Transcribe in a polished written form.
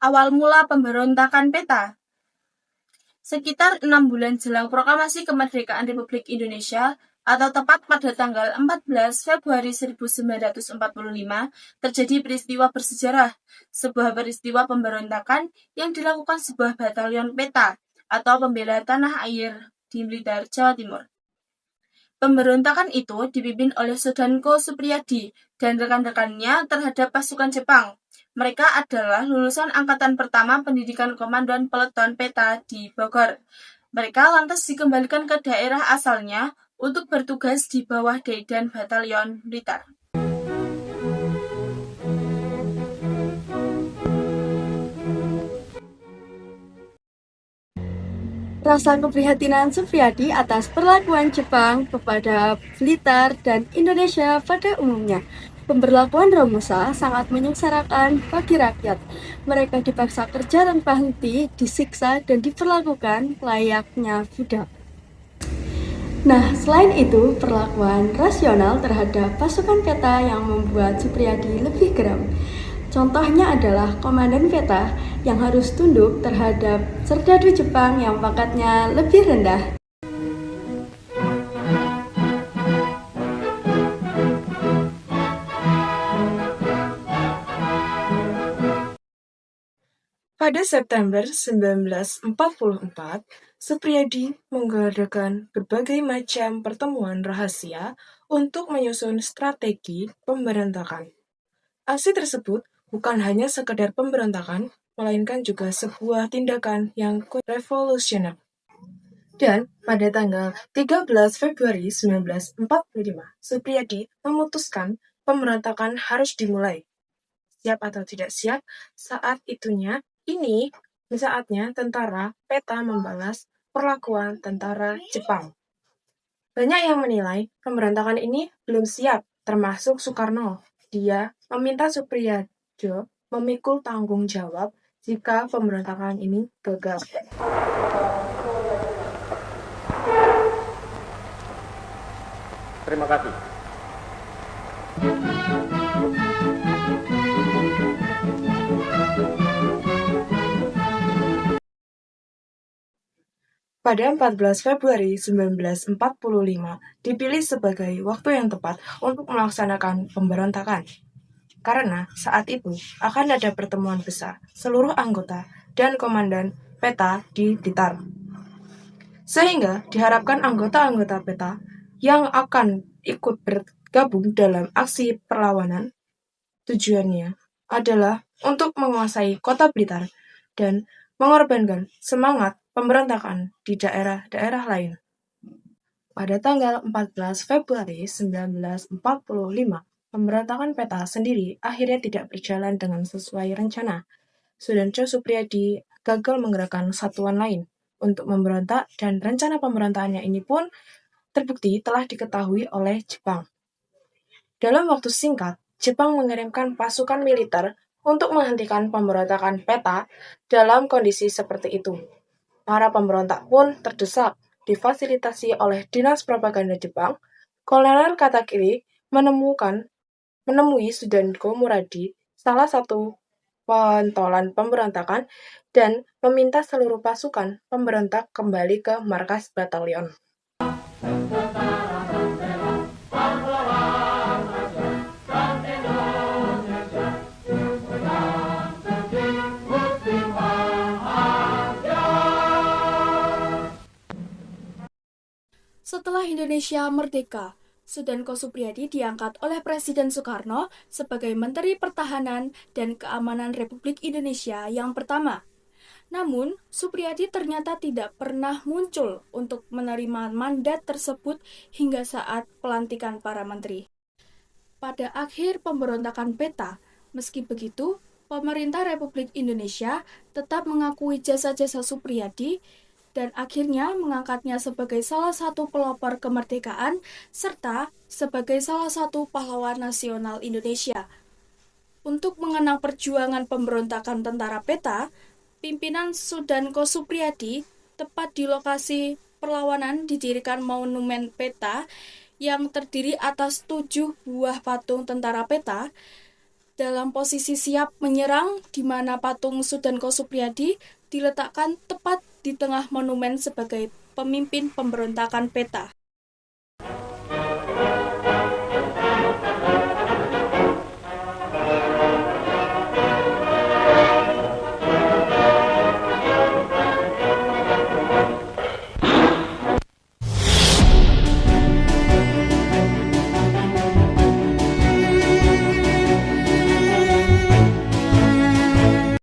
Awal mula pemberontakan PETA. Sekitar 6 bulan jelang proklamasi kemerdekaan Republik Indonesia, atau tepat pada tanggal 14 Februari 1945, terjadi peristiwa bersejarah, sebuah peristiwa pemberontakan yang dilakukan sebuah batalion PETA, atau Pembela Tanah Air di Blitar, Jawa Timur. Pemberontakan itu dipimpin oleh Sudanko Supriyadi dan rekan-rekannya terhadap pasukan Jepang. Mereka adalah lulusan angkatan pertama pendidikan komandan peleton PETA di Bogor. Mereka lantas dikembalikan ke daerah asalnya untuk bertugas di bawah Daidan Batalion Blitar. Rasa keprihatinan Supriyadi atas perlakuan Jepang kepada Blitar dan Indonesia pada umumnya. Pemberlakuan Romusa sangat menyengsarakan bagi rakyat. Mereka dipaksa kerja tanpa henti, disiksa, dan diperlakukan layaknya budak. Nah, selain itu, perlakuan rasional terhadap pasukan PETA yang membuat Supriyadi lebih geram. Contohnya adalah komandan PETA yang harus tunduk terhadap serdadu Jepang yang pangkatnya lebih rendah. Pada September 1944, Supriyadi mengadakan berbagai macam pertemuan rahasia untuk menyusun strategi pemberontakan. Aksi tersebut bukan hanya sekedar pemberontakan, melainkan juga sebuah tindakan yang revolusioner. Dan pada tanggal 13 Februari 1945, Supriyadi memutuskan pemberontakan harus dimulai. Siap atau tidak siap, saat itunya ini saatnya tentara PETA membalas perlakuan tentara Jepang. Banyak yang menilai pemberontakan ini belum siap, termasuk Soekarno. Dia meminta Supriyadi memikul tanggung jawab jika pemberontakan ini gagal. Terima kasih. Pada 14 Februari 1945, dipilih sebagai waktu yang tepat untuk melaksanakan pemberontakan. Karena saat itu akan ada pertemuan besar seluruh anggota dan komandan PETA di Blitar. Sehingga diharapkan anggota-anggota PETA yang akan ikut bergabung dalam aksi perlawanan, tujuannya adalah untuk menguasai kota Blitar dan mengorbankan semangat pemberontakan di daerah-daerah lain. Pada tanggal 14 Februari 1945, pemberontakan PETA sendiri akhirnya tidak berjalan dengan sesuai rencana. Sudanko Supriyadi gagal menggerakkan satuan lain untuk memberontak dan rencana pemberontakannya ini pun terbukti telah diketahui oleh Jepang. Dalam waktu singkat, Jepang mengirimkan pasukan militer untuk menghentikan pemberontakan PETA. Dalam kondisi seperti itu, para pemberontak pun terdesak. Difasilitasi oleh Dinas Propaganda Jepang, Kolonel Katakiri menemui Sudanko Muradi, salah satu pentolan pemberontakan, dan meminta seluruh pasukan pemberontak kembali ke markas batalion. Setelah Indonesia merdeka, Sudanko Supriyadi diangkat oleh Presiden Soekarno sebagai Menteri Pertahanan dan Keamanan Republik Indonesia yang pertama. Namun, Supriyadi ternyata tidak pernah muncul untuk menerima mandat tersebut hingga saat pelantikan para menteri. Pada akhir pemberontakan PETA, meski begitu, pemerintah Republik Indonesia tetap mengakui jasa-jasa Supriyadi dan akhirnya mengangkatnya sebagai salah satu pelopor kemerdekaan serta sebagai salah satu pahlawan nasional Indonesia. Untuk mengenang perjuangan pemberontakan tentara PETA, pimpinan Sudanko Supriyadi tepat di lokasi perlawanan didirikan monumen PETA yang terdiri atas 7 buah patung tentara PETA dalam posisi siap menyerang, di mana patung Sudanko Supriyadi diletakkan tepat di tengah monumen sebagai pemimpin pemberontakan PETA.